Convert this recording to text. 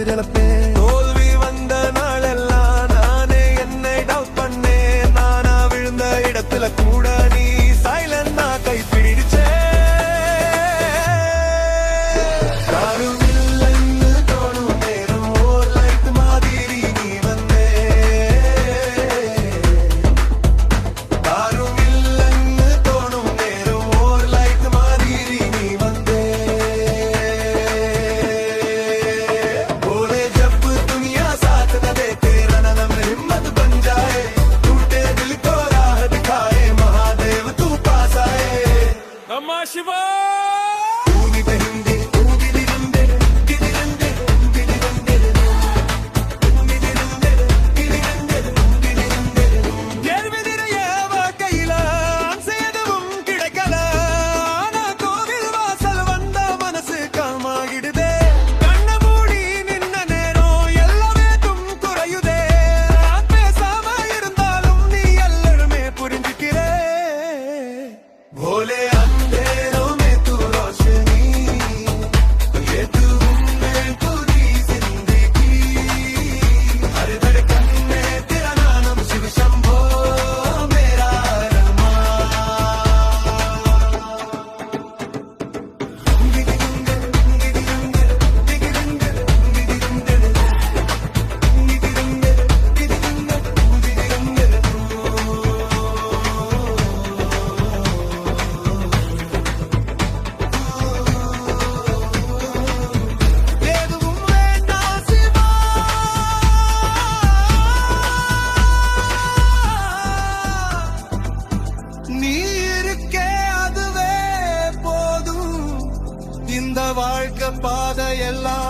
நினைப்பேன். தோல்வி வந்த நாளெல்லாம் நானே என்னை டவுட் பண்ணேன். நானா விழுந்த இடத்துல கூட நீ சைலண்டா கை பிடிச்சே. யாரும் இல்லைன்னு தோணும் நேரம் ஓர் லைட் மாதிரி நீ வந்தே. யாரும் இல்லைன்னு தோணும் நேரம் ஓர் லைட் மாதிரி நீ வந்தே. बोले जब दुनिया साथ न दे तेरा नम हिम्मत बन जाए. टूटे दिल को राह दिखाए महादेव तू पास आए. नमः शिवाय. भोले अंधेरों में तू रोशनी, ये तू में पूरी जिंदगी. हर धड़कन में तेरा नाम शिव शंभो मेरा வாழ்க்கை பாதை எல்லாம்